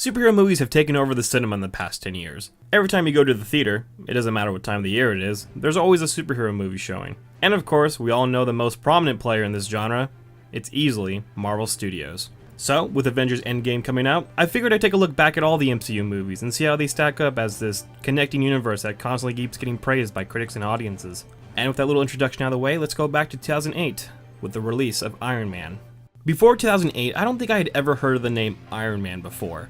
Superhero movies have taken over the cinema in the past 10 years. Every time you go to the theater, it doesn't matter what time of the year it is, there's always a superhero movie showing. And of course, we all know the most prominent player in this genre. It's easily Marvel Studios. So, with Avengers Endgame coming out, I figured I'd take a look back at all the MCU movies and see how they stack up as this connecting universe that constantly keeps getting praised by critics and audiences. And with that little introduction out of the way, let's go back to 2008 with the release of Iron Man. Before 2008, I don't think I had ever heard of the name Iron Man before.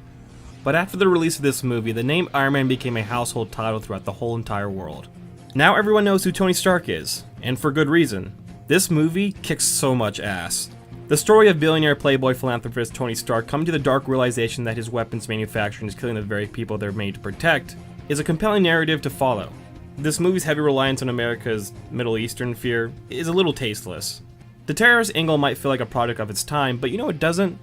But after the release of this movie, the name Iron Man became a household title throughout the whole entire world. Now everyone knows who Tony Stark is, and for good reason. This movie kicks so much ass. The story of billionaire playboy philanthropist Tony Stark coming to the dark realization that his weapons manufacturing is killing the very people they're made to protect is a compelling narrative to follow. This movie's heavy reliance on America's Middle Eastern fear is a little tasteless. The terrorist angle might feel like a product of its time, but you know what doesn't?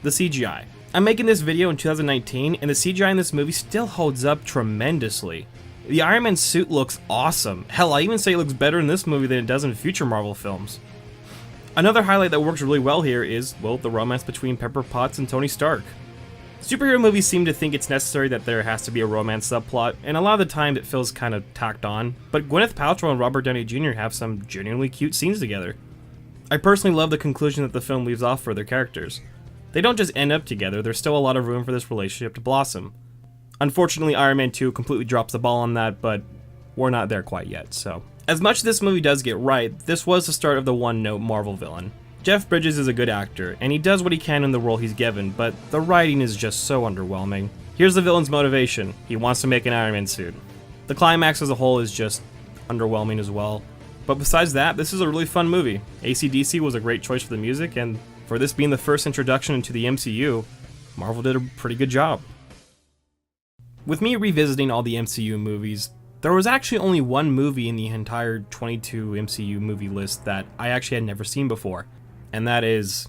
The CGI. I'm making this video in 2019, and the CGI in this movie still holds up tremendously. The Iron Man suit looks awesome. Hell, I even say it looks better in this movie than it does in future Marvel films. Another highlight that works really well here is, well, the romance between Pepper Potts and Tony Stark. Superhero movies seem to think it's necessary that there has to be a romance subplot, and a lot of the time it feels kind of tacked on, but Gwyneth Paltrow and Robert Downey Jr. have some genuinely cute scenes together. I personally love the conclusion that the film leaves off for their characters. They don't just end up together, there's still a lot of room for this relationship to blossom. Unfortunately, Iron Man 2 completely drops the ball on that, but we're not there quite yet, so. As much as this movie does get right, this was the start of the one-note Marvel villain. Jeff Bridges is a good actor, and he does what he can in the role he's given, but the writing is just so underwhelming. Here's the villain's motivation. He wants to make an Iron Man suit. The climax as a whole is just underwhelming as well. But besides that, this is a really fun movie. AC/DC was a great choice for the music, and for this being the first introduction into the MCU, Marvel did a pretty good job. With me revisiting all the MCU movies, there was actually only one movie in the entire 22 MCU movie list that I actually had never seen before, and that is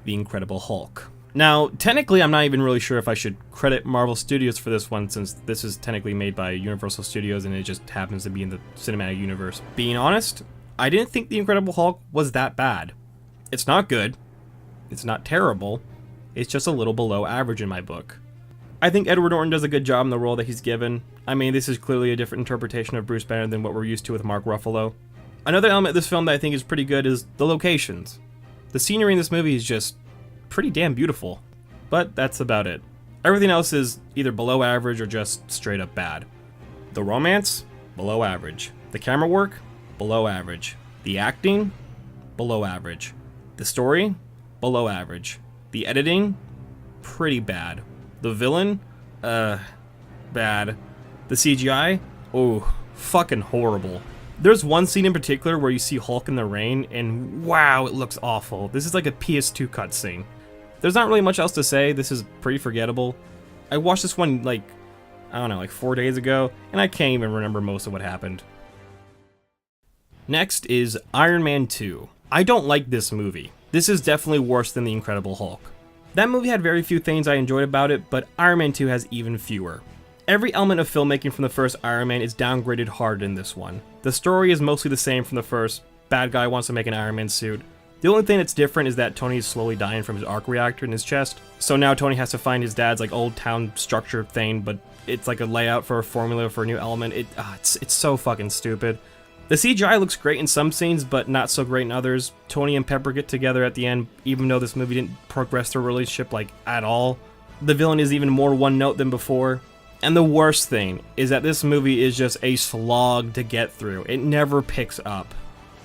The Incredible Hulk. Now, technically I'm not even really sure if I should credit Marvel Studios for this one, since this is technically made by Universal Studios and it just happens to be in the cinematic universe. Being honest, I didn't think The Incredible Hulk was that bad. It's not good. It's not terrible, it's just a little below average in my book. I think Edward Norton does a good job in the role that he's given. I mean, this is clearly a different interpretation of Bruce Banner than what we're used to with Mark Ruffalo. Another element of this film that I think is pretty good is the locations. The scenery in this movie is just pretty damn beautiful. But that's about it. Everything else is either below average or just straight up bad. The romance? Below average. The camera work? Below average. The acting? Below average. The story? Below average. The editing? Pretty bad. The villain? Bad. The CGI? Oh, fucking horrible. There's one scene in particular where you see Hulk in the rain, and wow, it looks awful. This is like a PS2 cutscene. There's not really much else to say, this is pretty forgettable. I watched this one like 4 days ago, and I can't even remember most of what happened. Next is Iron Man 2. I don't like this movie. This is definitely worse than The Incredible Hulk. That movie had very few things I enjoyed about it, but Iron Man 2 has even fewer. Every element of filmmaking from the first Iron Man is downgraded hard in this one. The story is mostly the same from the first. Bad guy wants to make an Iron Man suit. The only thing that's different is that Tony is slowly dying from his arc reactor in his chest. So now Tony has to find his dad's like old town structure thing, but it's like a layout for a formula for a new element. It's so fucking stupid. The CGI looks great in some scenes, but not so great in others. Tony and Pepper get together at the end, even though this movie didn't progress their relationship like at all. The villain is even more one note than before. And the worst thing is that this movie is just a slog to get through. It never picks up.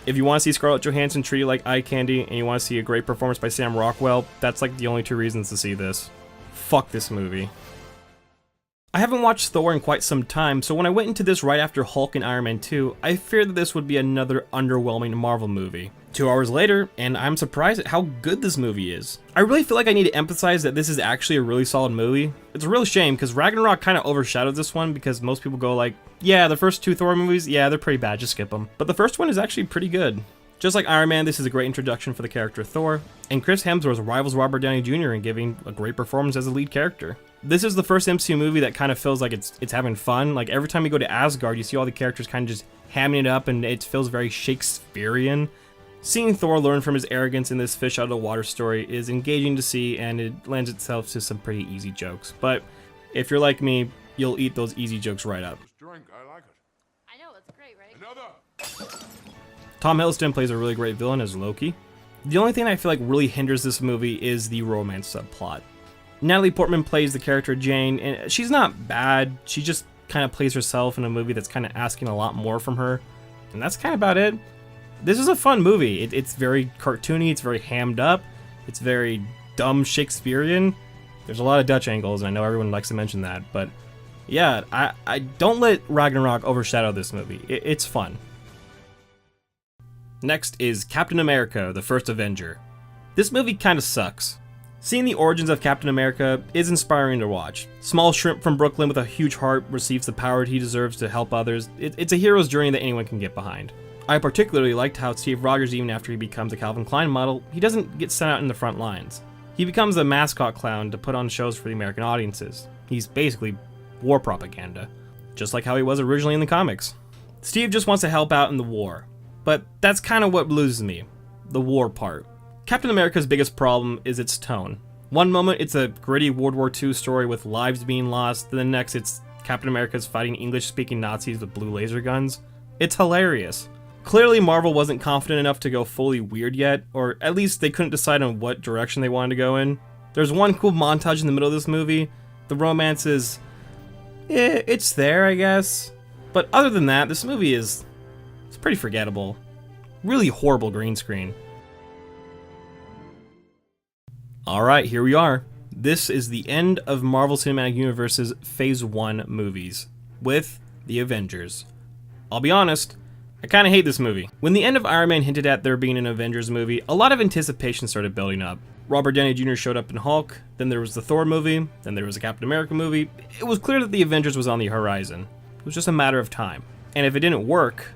If you want to see Scarlett Johansson treated like eye candy, and you want to see a great performance by Sam Rockwell, that's like the only two reasons to see this. Fuck this movie. I haven't watched Thor in quite some time, so when I went into this right after Hulk and Iron Man 2, I feared that this would be another underwhelming Marvel movie. 2 hours later, and I'm surprised at how good this movie is. I really feel like I need to emphasize that this is actually a really solid movie. It's a real shame, because Ragnarok kind of overshadowed this one, because most people go like, yeah, the first 2 Thor movies, yeah, they're pretty bad, just skip them. But the first one is actually pretty good. Just like Iron Man, this is a great introduction for the character Thor, and Chris Hemsworth rivals Robert Downey Jr. in giving a great performance as a lead character. This is the first MCU movie that kind of feels like it's having fun. Like every time you go to Asgard, you see all the characters kind of just hamming it up, and it feels very Shakespearean. Seeing Thor learn from his arrogance in this fish out of the water story is engaging to see, and it lends itself to some pretty easy jokes. But if you're like me, you'll eat those easy jokes right up. Drink, I like it. I know, it's great, right? Another. Tom Hiddleston plays a really great villain as Loki. The only thing I feel like really hinders this movie is the romance subplot. Natalie Portman plays the character Jane, and she's not bad. She just kind of plays herself in a movie that's kind of asking a lot more from her. And that's kind of about it. This is a fun movie. It's very cartoony, it's very hammed up, it's very dumb Shakespearean. There's a lot of Dutch angles, and I know everyone likes to mention that, but yeah, I don't let Ragnarok overshadow this movie. It's fun. Next is Captain America, the First Avenger. This movie kind of sucks. Seeing the origins of Captain America is inspiring to watch. Small shrimp from Brooklyn with a huge heart receives the power he deserves to help others. It's a hero's journey that anyone can get behind. I particularly liked how Steve Rogers, even after he becomes a Calvin Klein model, he doesn't get sent out in the front lines. He becomes a mascot clown to put on shows for the American audiences. He's basically war propaganda, just like how he was originally in the comics. Steve just wants to help out in the war. But that's kind of what loses me, the war part. Captain America's biggest problem is its tone. One moment it's a gritty World War II story with lives being lost, then the next it's Captain America's fighting English-speaking Nazis with blue laser guns. It's hilarious. Clearly Marvel wasn't confident enough to go fully weird yet, or at least they couldn't decide on what direction they wanted to go in. There's one cool montage in the middle of this movie. The romance is... it's there, I guess. But other than that, this movie is... it's pretty forgettable. Really horrible green screen. Alright, here we are. This is the end of Marvel Cinematic Universe's Phase 1 movies, with the Avengers. I'll be honest, I kinda hate this movie. When the end of Iron Man hinted at there being an Avengers movie, a lot of anticipation started building up. Robert Downey Jr. showed up in Hulk, then there was the Thor movie, then there was a Captain America movie. It was clear that the Avengers was on the horizon. It was just a matter of time. And if it didn't work,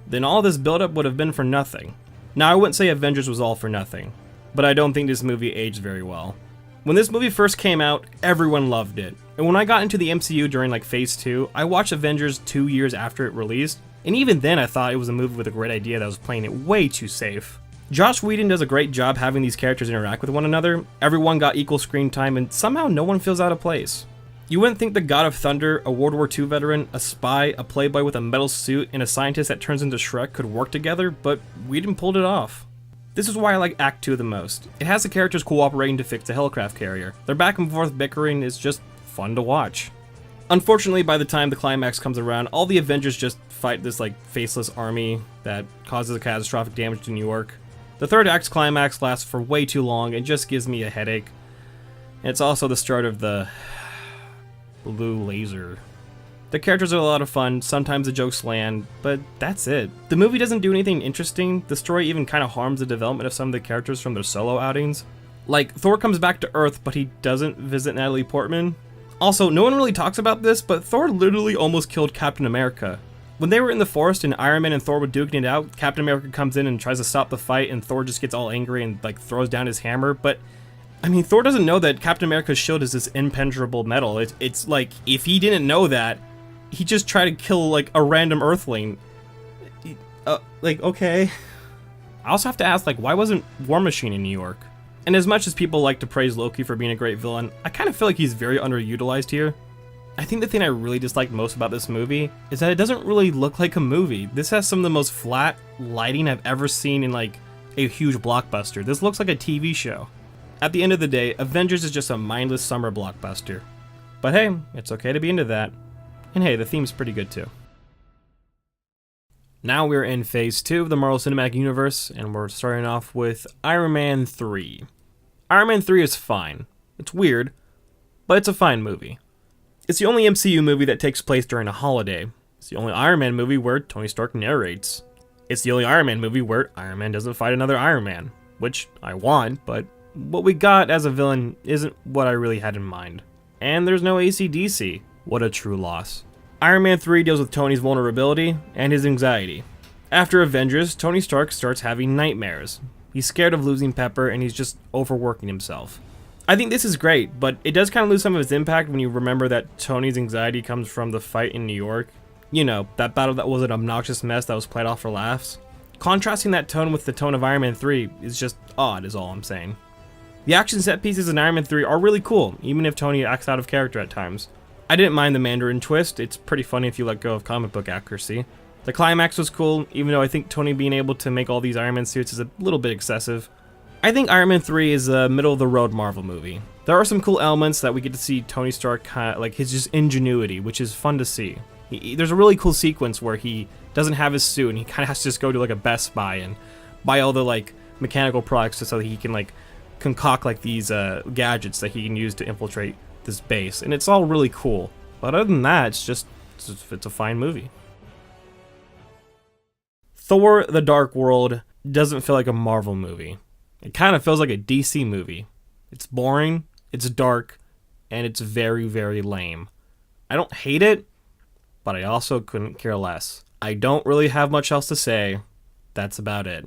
then all this build-up would have been for nothing. Now, I wouldn't say Avengers was all for nothing, but I don't think this movie aged very well. When this movie first came out, everyone loved it. And when I got into the MCU during like Phase 2, I watched Avengers 2 years after it released, and even then I thought it was a movie with a great idea that was playing it way too safe. Joss Whedon does a great job having these characters interact with one another. Everyone got equal screen time, and somehow no one feels out of place. You wouldn't think the God of Thunder, a World War II veteran, a spy, a playboy with a metal suit, and a scientist that turns into Shrek could work together, but Whedon pulled it off. This is why I like Act 2 the most. It has the characters cooperating to fix a Hellcraft carrier. Their back and forth bickering is just fun to watch. Unfortunately, by the time the climax comes around, all the Avengers just fight this like faceless army that causes a catastrophic damage to New York. The third act's climax lasts for way too long and just gives me a headache. And it's also the start of the blue laser. The characters are a lot of fun, sometimes the jokes land, but that's it. The movie doesn't do anything interesting. The story even kind of harms the development of some of the characters from their solo outings. Like, Thor comes back to Earth, but he doesn't visit Natalie Portman. Also, no one really talks about this, but Thor literally almost killed Captain America. When they were in the forest and Iron Man and Thor were duking it out, Captain America comes in and tries to stop the fight, and Thor just gets all angry and like throws down his hammer, but I mean, Thor doesn't know that Captain America's shield is this impenetrable metal. It's like, if he didn't know that, he just tried to kill, like, a random Earthling. Like, okay. I also have to ask, like, why wasn't War Machine in New York? And as much as people like to praise Loki for being a great villain, I kind of feel like he's very underutilized here. I think the thing I really dislike most about this movie is that it doesn't really look like a movie. This has some of the most flat lighting I've ever seen in, like, a huge blockbuster. This looks like a TV show. At the end of the day, Avengers is just a mindless summer blockbuster. But hey, it's okay to be into that. And hey, the theme's pretty good too. Now we're in Phase 2 of the Marvel Cinematic Universe, and we're starting off with Iron Man 3. Iron Man 3 is fine. It's weird, but it's a fine movie. It's the only MCU movie that takes place during a holiday. It's the only Iron Man movie where Tony Stark narrates. It's the only Iron Man movie where Iron Man doesn't fight another Iron Man, which I want, but what we got as a villain isn't what I really had in mind. And there's no AC/DC. What a true loss. Iron Man 3 deals with Tony's vulnerability and his anxiety. After Avengers, Tony Stark starts having nightmares. He's scared of losing Pepper and he's just overworking himself. I think this is great, but it does kind of lose some of its impact when you remember that Tony's anxiety comes from the fight in New York. You know, that battle that was an obnoxious mess that was played off for laughs. Contrasting that tone with the tone of Iron Man 3 is just odd, is all I'm saying. The action set pieces in Iron Man 3 are really cool, even if Tony acts out of character at times. I didn't mind the Mandarin twist, it's pretty funny if you let go of comic book accuracy. The climax was cool, even though I think Tony being able to make all these Iron Man suits is a little bit excessive. I think Iron Man 3 is a middle-of-the-road Marvel movie. There are some cool elements that we get to see Tony Stark, like his just ingenuity, which is fun to see. There's a really cool sequence where he doesn't have his suit and he kind of has to just go to like a Best Buy and buy all the like mechanical products just so that he can like concoct like these gadgets that he can use to infiltrate this base, and it's all really cool. But other than that, it's a fine movie. Thor: The Dark World doesn't feel like a Marvel movie. It kind of feels like a DC movie. It's boring, it's dark, and it's very, very lame. I don't hate it, but I also couldn't care less. I don't really have much else to say. That's about it.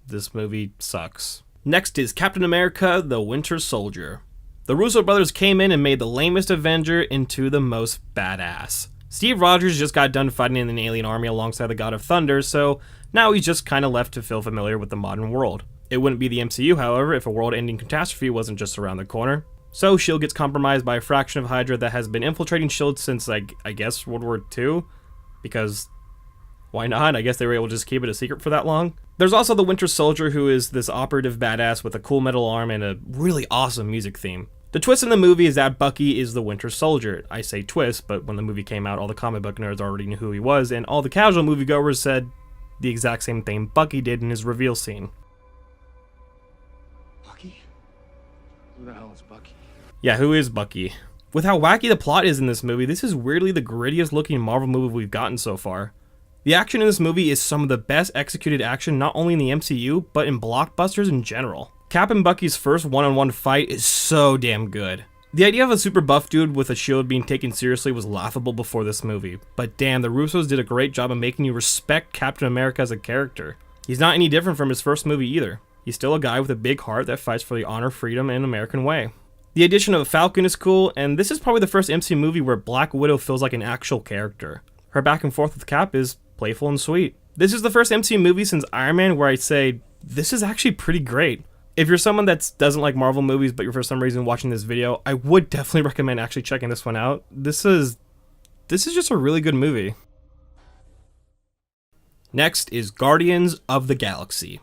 This movie sucks. Next is Captain America: The Winter Soldier. The Russo brothers came in and made the lamest Avenger into the most badass. Steve Rogers just got done fighting in an alien army alongside the God of Thunder, so now he's just kind of left to feel familiar with the modern world. It wouldn't be the MCU, however, if a world-ending catastrophe wasn't just around the corner. So S.H.I.E.L.D. gets compromised by a fraction of Hydra that has been infiltrating S.H.I.E.L.D. since, I guess, World War II, because why not? I guess they were able to just keep it a secret for that long. There's also the Winter Soldier, who is this operative badass with a cool metal arm and a really awesome music theme. The twist in the movie is that Bucky is the Winter Soldier. I say twist, but when the movie came out, all the comic book nerds already knew who he was, and all the casual moviegoers said the exact same thing Bucky did in his reveal scene. Bucky? Who the hell is Bucky? Yeah, who is Bucky? With how wacky the plot is in this movie, this is weirdly the grittiest looking Marvel movie we've gotten so far. The action in this movie is some of the best executed action not only in the MCU, but in blockbusters in general. Cap and Bucky's first one-on-one fight is so damn good. The idea of a super buff dude with a shield being taken seriously was laughable before this movie, but damn, the Russos did a great job of making you respect Captain America as a character. He's not any different from his first movie either. He's still a guy with a big heart that fights for the honor, freedom, and American way. The addition of Falcon is cool, and this is probably the first MCU movie where Black Widow feels like an actual character. Her back and forth with Cap is playful and sweet. This is the first MCU movie since Iron Man where I'd say, this is actually pretty great. If you're someone that doesn't like Marvel movies, but you're for some reason watching this video, I would definitely recommend actually checking this one out. This is just a really good movie. Next is Guardians of the Galaxy.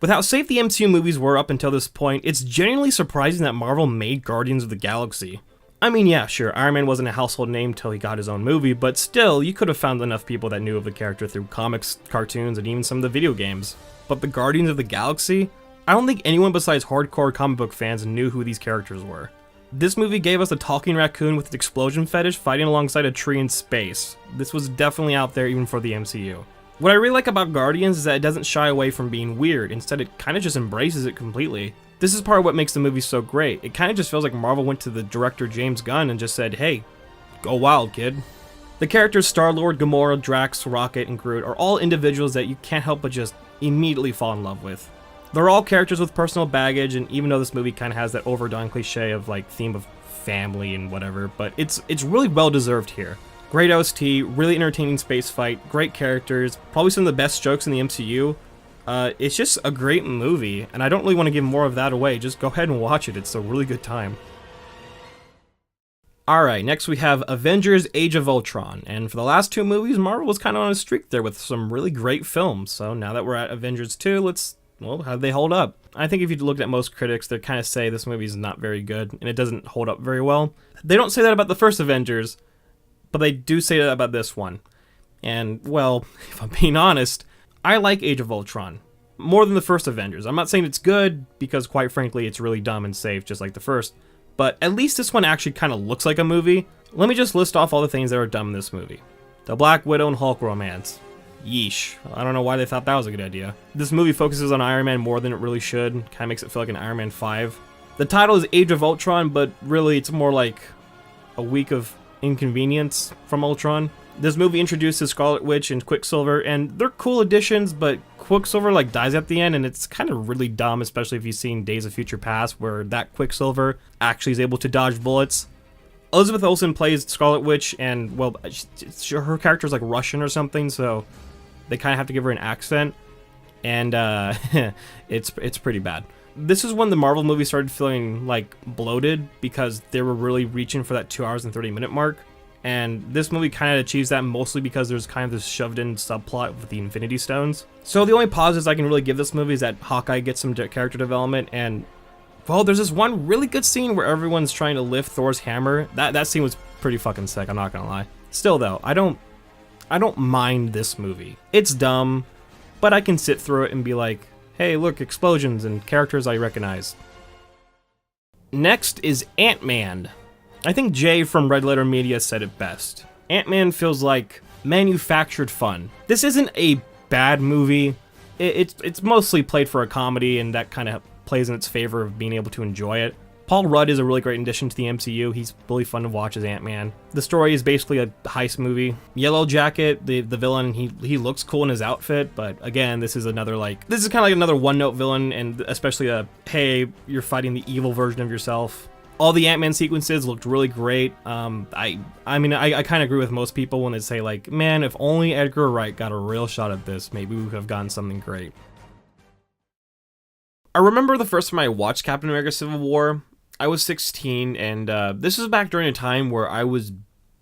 With how safe the MCU movies were up until this point, it's genuinely surprising that Marvel made Guardians of the Galaxy. I mean, yeah, sure, Iron Man wasn't a household name till he got his own movie, but still, you could have found enough people that knew of the character through comics, cartoons, and even some of the video games. But the Guardians of the Galaxy? I don't think anyone besides hardcore comic book fans knew who these characters were. This movie gave us a talking raccoon with an explosion fetish fighting alongside a tree in space. This was definitely out there even for the MCU. What I really like about Guardians is that it doesn't shy away from being weird, instead it kind of just embraces it completely. This is part of what makes the movie so great. It kind of just feels like Marvel went to the director James Gunn and just said, hey, go wild, kid. The characters Star-Lord, Gamora, Drax, Rocket, and Groot are all individuals that you can't help but just immediately fall in love with. They're all characters with personal baggage, and even though this movie kind of has that overdone cliche of like theme of family and whatever, but it's really well deserved here. Great OST, really entertaining space fight, great characters, probably some of the best jokes in the MCU. It's just a great movie, and I don't really want to give more of that away. Just go ahead and watch it. It's a really good time. Alright, next we have Avengers: Age of Ultron, and for the last two movies, Marvel was kind of on a streak there with some really great films. So now that we're at Avengers 2, well, how do they hold up? I think if you looked at most critics, they kind of say this movie is not very good, and it doesn't hold up very well. They don't say that about the first Avengers, but they do say that about this one. And, well, if I'm being honest, I like Age of Ultron more than the first Avengers. I'm not saying it's good, because quite frankly, it's really dumb and safe, just like the first. But at least this one actually kind of looks like a movie. Let me just list off all the things that are dumb in this movie. The Black Widow and Hulk romance. Yeesh. I don't know why they thought that was a good idea. This movie focuses on Iron Man more than it really should. Kind of makes it feel like an Iron Man 5. The title is Age of Ultron, but really it's more like a week of inconvenience from Ultron. This movie introduces Scarlet Witch and Quicksilver, and they're cool additions, but Quicksilver like dies at the end, and it's kind of really dumb, especially if you've seen Days of Future Past, where that Quicksilver actually is able to dodge bullets. Elizabeth Olsen plays Scarlet Witch, and, well, her character's like Russian or something, so they kind of have to give her an accent. and it's pretty bad. This is when the Marvel movies started feeling like bloated because they were really reaching for that 2 hours and 30-minute mark. And this movie kind of achieves that mostly because there's kind of this shoved in subplot with the Infinity Stones. So the only positives I can really give this movie is that Hawkeye gets some character development, and well, there's this one really good scene where everyone's trying to lift Thor's hammer. That scene was pretty fucking sick, I'm not gonna lie. Still though, I don't mind this movie. It's dumb, but I can sit through it and be like, hey, look, explosions and characters I recognize. Next is Ant-Man. I think Jay from Red Letter Media said it best. Ant-Man feels like manufactured fun. This isn't a bad movie. It's mostly played for a comedy, and that kind of plays in its favor of being able to enjoy it. Paul Rudd is a really great addition to the MCU. He's really fun to watch as Ant-Man. The story is basically a heist movie. Yellow Jacket, the villain, he looks cool in his outfit, but again, this is kind of like another one-note villain, and especially hey, you're fighting the evil version of yourself. All the Ant-Man sequences looked really great. I mean, I kind of agree with most people when they say, like, man, if only Edgar Wright got a real shot at this, maybe we could have gotten something great. I remember the first time I watched Captain America Civil War, I was 16, and this was back during a time where I was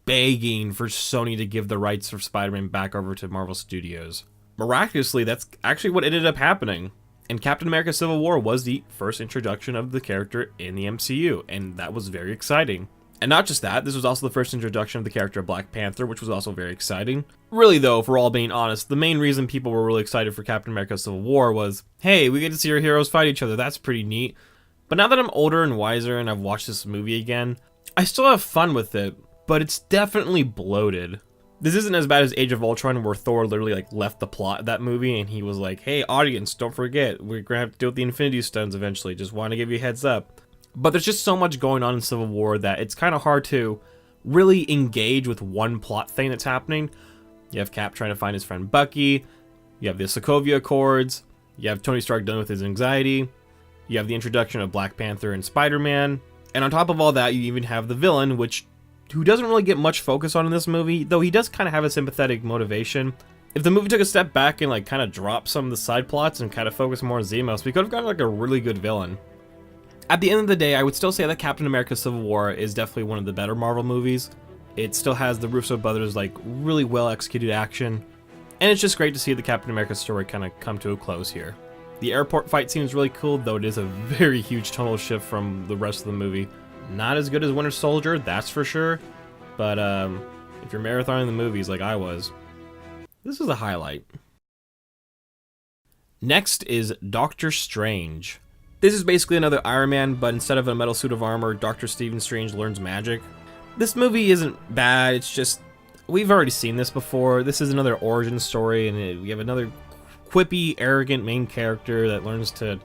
begging for Sony to give the rights for Spider-Man back over to Marvel Studios. Miraculously, that's actually what ended up happening. And Captain America Civil War was the first introduction of the character in the MCU, and that was very exciting. And not just that, this was also the first introduction of the character of Black Panther, which was also very exciting. Really though, if we're all being honest, the main reason people were really excited for Captain America Civil War was, hey, we get to see our heroes fight each other, that's pretty neat. But now that I'm older and wiser and I've watched this movie again, I still have fun with it, but it's definitely bloated. This isn't as bad as Age of Ultron, where Thor literally like left the plot of that movie and he was like, hey audience, don't forget, we're gonna have to deal with the Infinity Stones eventually, just want to give you a heads up. But there's just so much going on in Civil War that it's kind of hard to really engage with one plot thing that's happening. You have Cap trying to find his friend Bucky, you have the Sokovia Accords, you have Tony Stark dealing with his anxiety, you have the introduction of Black Panther and Spider-Man, and on top of all that you even have the villain, who doesn't really get much focus on in this movie, though he does kind of have a sympathetic motivation. If the movie took a step back and like kind of dropped some of the side plots and kind of focused more on Zemos, we could have gotten like a really good villain. At the end of the day, I would still say that Captain America Civil War is definitely one of the better Marvel movies. It still has the Russo brothers like really well executed action, and it's just great to see the Captain America story kind of come to a close here. The airport fight scene is really cool, though it is a very huge tonal shift from the rest of the movie. Not as good as Winter Soldier, that's for sure, but if you're marathoning the movies like I was, this is a highlight. Next is Doctor Strange. This is basically another Iron Man, but instead of a metal suit of armor, Dr. Stephen Strange learns magic. This movie isn't bad, it's just, we've already seen this before. This is another origin story, and we have another quippy, arrogant main character that learns to,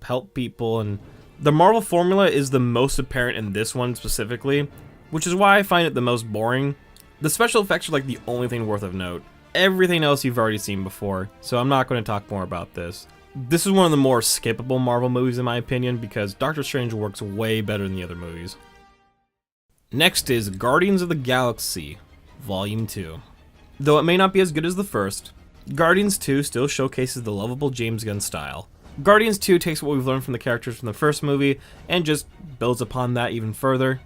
help people, and the Marvel formula is the most apparent in this one specifically, which is why I find it the most boring. The special effects are like the only thing worth of note. Everything else you've already seen before, so I'm not going to talk more about this. This is one of the more skippable Marvel movies in my opinion, because Doctor Strange works way better than the other movies. Next is Guardians of the Galaxy, Volume 2. Though it may not be as good as the first, Guardians 2 still showcases the lovable James Gunn style. Guardians 2 takes what we've learned from the characters from the first movie and just builds upon that even further.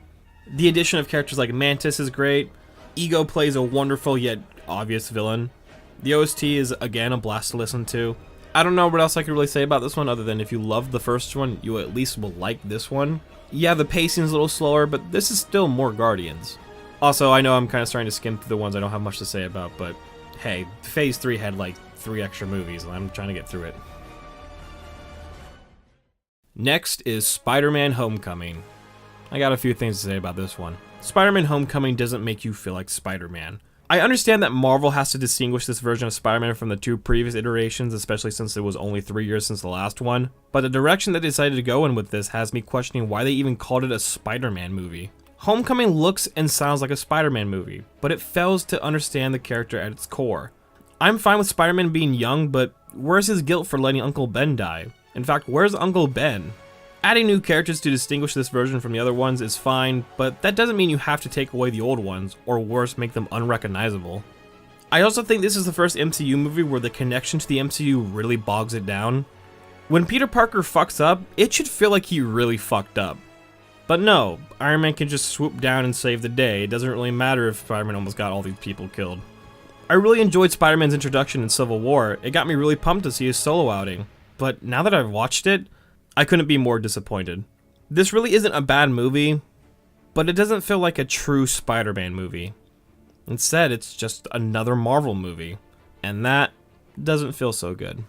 The addition of characters like Mantis is great. Ego plays a wonderful yet obvious villain. The OST is again a blast to listen to. I don't know what else I could really say about this one other than if you loved the first one, you at least will like this one. Yeah, the pacing's a little slower, but this is still more Guardians. Also, I know I'm kind of starting to skim through the ones I don't have much to say about, but hey, Phase 3 had like 3 extra movies, and I'm trying to get through it. Next is Spider-Man Homecoming. I got a few things to say about this one. Spider-Man Homecoming doesn't make you feel like Spider-Man. I understand that Marvel has to distinguish this version of Spider-Man from the 2 previous iterations, especially since it was only 3 years since the last one, but the direction they decided to go in with this has me questioning why they even called it a Spider-Man movie. Homecoming looks and sounds like a Spider-Man movie, but it fails to understand the character at its core. I'm fine with Spider-Man being young, but where's his guilt for letting Uncle Ben die? In fact, where's Uncle Ben? Adding new characters to distinguish this version from the other ones is fine, but that doesn't mean you have to take away the old ones, or worse, make them unrecognizable. I also think this is the first MCU movie where the connection to the MCU really bogs it down. When Peter Parker fucks up, it should feel like he really fucked up. But no, Iron Man can just swoop down and save the day. It doesn't really matter if Spider-Man almost got all these people killed. I really enjoyed Spider-Man's introduction in Civil War. It got me really pumped to see his solo outing. But now that I've watched it, I couldn't be more disappointed. This really isn't a bad movie, but it doesn't feel like a true Spider-Man movie. Instead, it's just another Marvel movie. And that doesn't feel so good.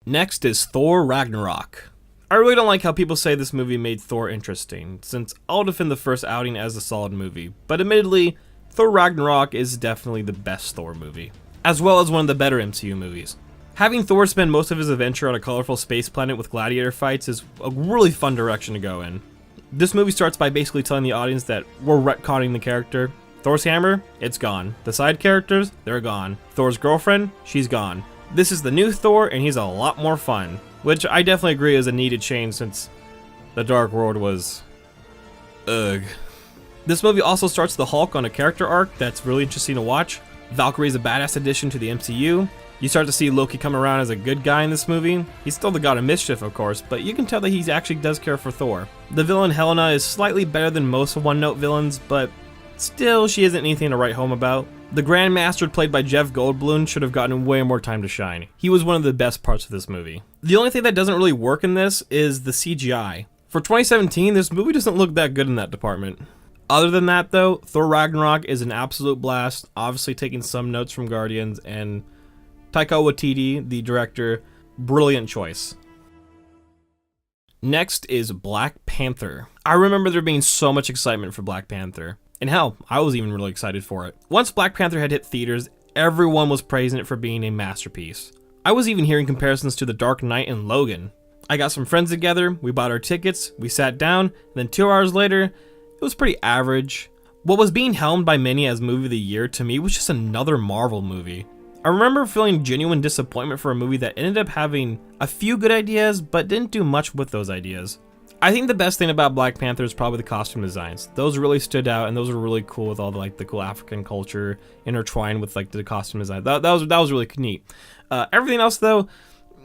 Next is Thor Ragnarok. I really don't like how people say this movie made Thor interesting, since I'll defend the first outing as a solid movie, but admittedly, Thor Ragnarok is definitely the best Thor movie, as well as one of the better MCU movies. Having Thor spend most of his adventure on a colorful space planet with gladiator fights is a really fun direction to go in. This movie starts by basically telling the audience that we're retconning the character. Thor's hammer, it's gone. The side characters, they're gone. Thor's girlfriend, she's gone. This is the new Thor, and he's a lot more fun. Which I definitely agree is a needed change since the Dark World was... ugh. This movie also starts the Hulk on a character arc that's really interesting to watch. Valkyrie's a badass addition to the MCU. You start to see Loki come around as a good guy in this movie. He's still the god of mischief, of course, but you can tell that he actually does care for Thor. The villain Helena is slightly better than most one-note villains, but still, she isn't anything to write home about. The Grandmaster, played by Jeff Goldblum, should have gotten way more time to shine. He was one of the best parts of this movie. The only thing that doesn't really work in this is the CGI. For 2017, this movie doesn't look that good in that department. Other than that, though, Thor Ragnarok is an absolute blast, obviously taking some notes from Guardians, and Taika Waititi, the director, brilliant choice. Next is Black Panther. I remember there being so much excitement for Black Panther. And hell, I was even really excited for it. Once Black Panther had hit theaters, everyone was praising it for being a masterpiece. I was even hearing comparisons to The Dark Knight and Logan. I got some friends together, we bought our tickets, we sat down, and then 2 hours later, it was pretty average. What was being helmed by many as movie of the year to me was just another Marvel movie. I remember feeling genuine disappointment for a movie that ended up having a few good ideas, but didn't do much with those ideas. I think the best thing about Black Panther is probably the costume designs. Those really stood out, and those were really cool with all the cool African culture intertwined with the costume design. That was really neat. Everything else though,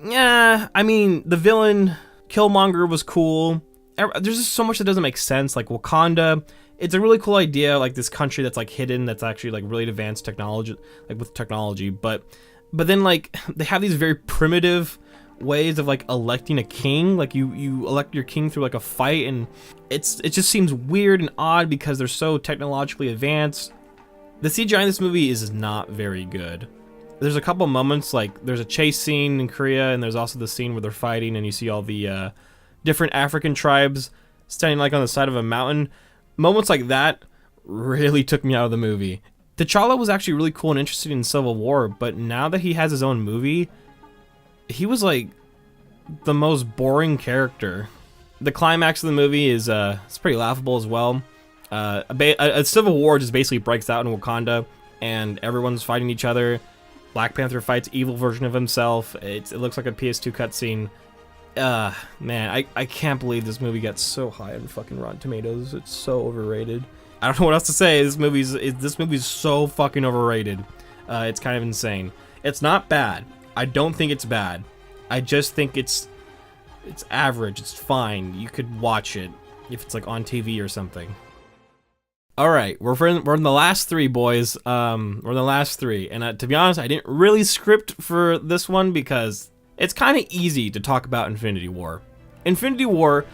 yeah, I mean the villain Killmonger was cool. There's just so much that doesn't make sense. Like Wakanda, it's a really cool idea. Like this country that's hidden, that's actually really advanced technology, with technology. But then they have these very primitive ways of electing a king. You elect your king through a fight, and it just seems weird and odd because they're so technologically advanced. The CGI in this movie is not very good. There's a couple moments, there's a chase scene in Korea, and there's also the scene where they're fighting and you see all the different African tribes standing on the side of a mountain. Moments like that really took me out of the movie. T'Challa was actually really cool and interesting in Civil War, but now that he has his own movie, he was the most boring character. The climax of the movie is it's pretty laughable as well. A civil war just basically breaks out in Wakanda, and everyone's fighting each other. Black Panther fights evil version of himself. It looks like a PS2 cutscene. Man, I can't believe this movie got so high on fucking Rotten Tomatoes. It's so overrated. I don't know what else to say. This movie's so fucking overrated. It's kind of insane. It's not bad. I don't think it's bad. I just think it's average. It's fine. You could watch it if it's on TV or something. All right, we're in the last three, boys. We're in the last three, and to be honest, I didn't really script for this one because it's kind of easy to talk about Infinity War. Infinity War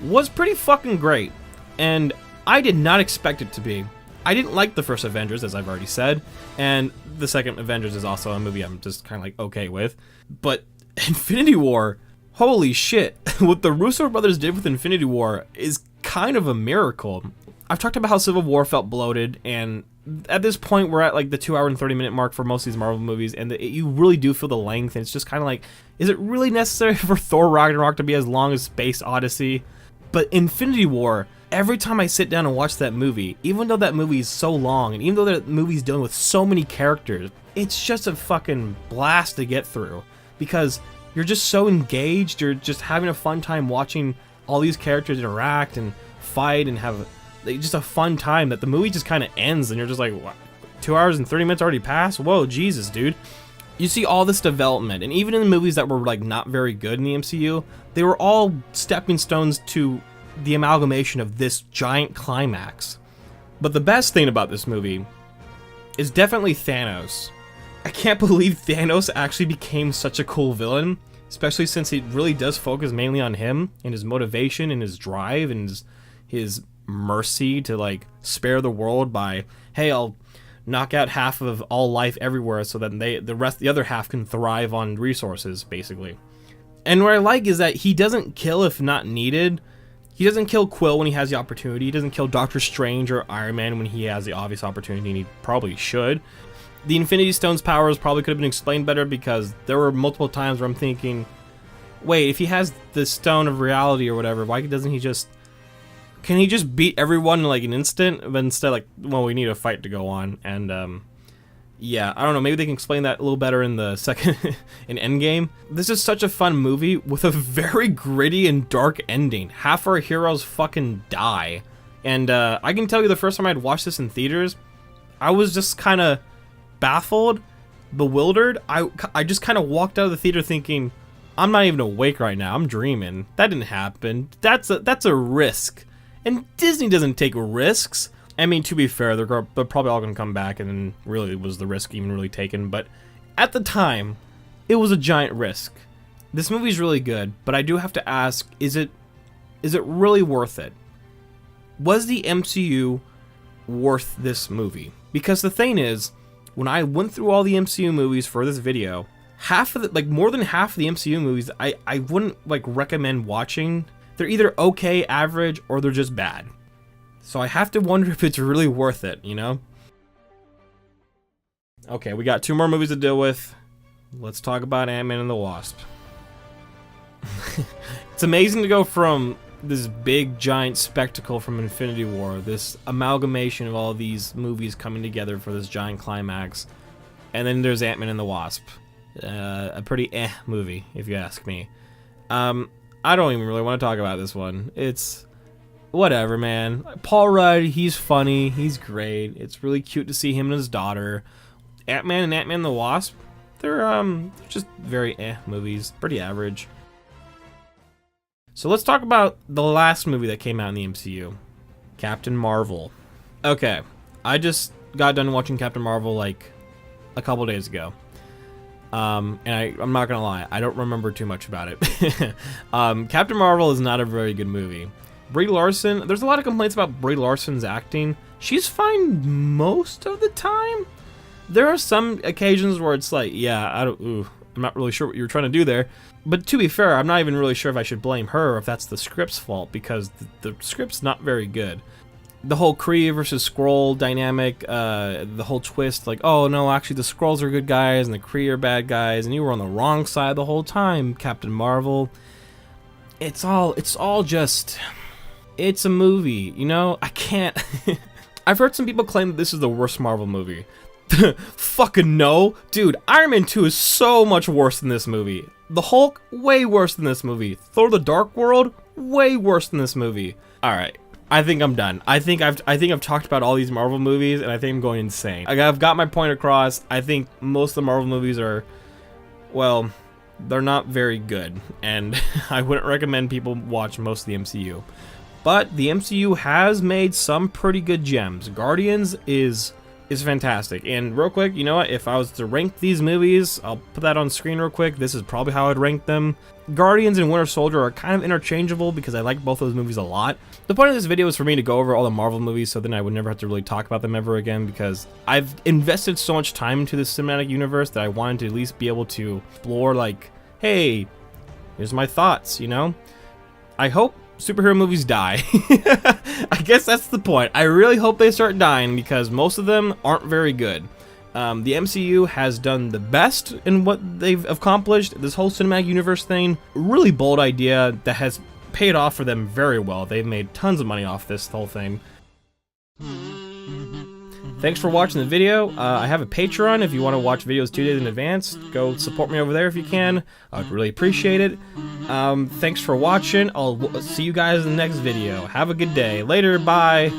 was pretty fucking great, and I did not expect it to be. I didn't like the first Avengers, as I've already said, and the second Avengers is also a movie I'm just kind of okay with. But Infinity War, holy shit, what the Russo brothers did with Infinity War is kind of a miracle. I've talked about how Civil War felt bloated, and at this point we're at the 2 hour and 30 minute mark for most of these Marvel movies, and you really do feel the length, and it's just kind of is it really necessary for Thor Ragnarok to be as long as Space Odyssey? But Infinity War, every time I sit down and watch that movie, even though that movie is so long, and even though that movie's dealing with so many characters, it's just a fucking blast to get through, because you're just so engaged, you're just having a fun time watching all these characters interact and fight and have just a fun time, that the movie just kind of ends and you're just like, what? 2 hours and 30 minutes already passed? Whoa, Jesus, dude. You see all this development, and even in the movies that were like not very good in the MCU, they were all stepping stones to the amalgamation of this giant climax. But the best thing about this movie is definitely Thanos. I can't believe Thanos actually became such a cool villain, especially since it really does focus mainly on him and his motivation and his drive and his mercy to like spare the world by, hey, I'll knock out half of all life everywhere so that the other half can thrive on resources, basically. And what I like is that he doesn't kill if not needed. He doesn't kill Quill when he has the opportunity. He doesn't kill Doctor Strange or Iron Man when he has the obvious opportunity, and he probably should. The Infinity Stone's powers probably could have been explained better, because there were multiple times where I'm thinking, wait, if he has the Stone of Reality or whatever, why doesn't he just... Can he just beat everyone in like an instant? But instead, like, well, we need a fight to go on. And, yeah, I don't know. Maybe they can explain that a little better in the second, in Endgame. This is such a fun movie with a very gritty and dark ending. Half our heroes fucking die. And, I can tell you the first time I'd watched this in theaters, I was just kind of baffled, bewildered. I just kind of walked out of the theater thinking, I'm not even awake right now. I'm dreaming. That didn't happen. That's a risk. And Disney doesn't take risks. I mean, to be fair, they're probably all going to come back, and then really was the risk even really taken. But at the time, it was a giant risk. This movie's really good, but I do have to ask, is it really worth it? Was the MCU worth this movie? Because the thing is, when I went through all the MCU movies for this video, more than half of the MCU movies, I wouldn't like recommend watching. They're either okay, average, or they're just bad. So I have to wonder if it's really worth it, you know? Okay, we got 2 more movies to deal with. Let's talk about Ant-Man and the Wasp. It's amazing to go from this big, giant spectacle from Infinity War, this amalgamation of all these movies coming together for this giant climax, and then there's Ant-Man and the Wasp. A pretty movie, if you ask me. I don't even really want to talk about this one. It's whatever, man. Paul Rudd, he's funny, he's great. It's really cute to see him and his daughter. Ant-Man and Ant-Man and the Wasp, they're just very movies, pretty average. So let's talk about the last movie that came out in the MCU, Captain Marvel. Okay, I just got done watching Captain Marvel like a couple days ago. And I'm not gonna lie, I don't remember too much about it. Captain Marvel is not a very good movie. Brie Larson, there's a lot of complaints about Brie Larson's acting. She's fine most of the time. There are some occasions where it's like, yeah, I'm not really sure what you were trying to do there. But to be fair, I'm not even really sure if I should blame her or if that's the script's fault, because the script's not very good. The whole Kree versus Skrull dynamic, the whole twist, like, oh no, actually the Skrulls are good guys and the Kree are bad guys, and you were on the wrong side the whole time, Captain Marvel. It's all just, it's a movie, you know? I can't. I've heard some people claim that this is the worst Marvel movie. Fucking no. Dude, Iron Man 2 is so much worse than this movie. The Hulk, way worse than this movie. Thor the Dark World, way worse than this movie. Alright. I think I'm done. I think I've talked about all these Marvel movies, and I think I'm going insane. I've got my point across. I think most of the Marvel movies are, well, they're not very good, and I wouldn't recommend people watch most of the MCU. But the MCU has made some pretty good gems. Guardians is fantastic. And real quick, you know what? If I was to rank these movies, I'll put that on screen real quick. This is probably how I'd rank them. Guardians and Winter Soldier are kind of interchangeable because I like both those movies a lot. The point of this video is for me to go over all the Marvel movies so then I would never have to really talk about them ever again, because I've invested so much time into this cinematic universe that I wanted to at least be able to explore, like, hey, here's my thoughts, you know? I hope superhero movies die. I guess that's the point. I really hope they start dying because most of them aren't very good. The MCU has done the best in what they've accomplished. This whole cinematic universe thing, really bold idea that has paid off for them very well. They've made tons of money off this whole thing. Thanks for watching the video. I have a Patreon if you want to watch videos 2 days in advance. Go support me over there if you can. I would really appreciate it. Thanks for watching. I'll see you guys in the next video. Have a good day. Later. Bye.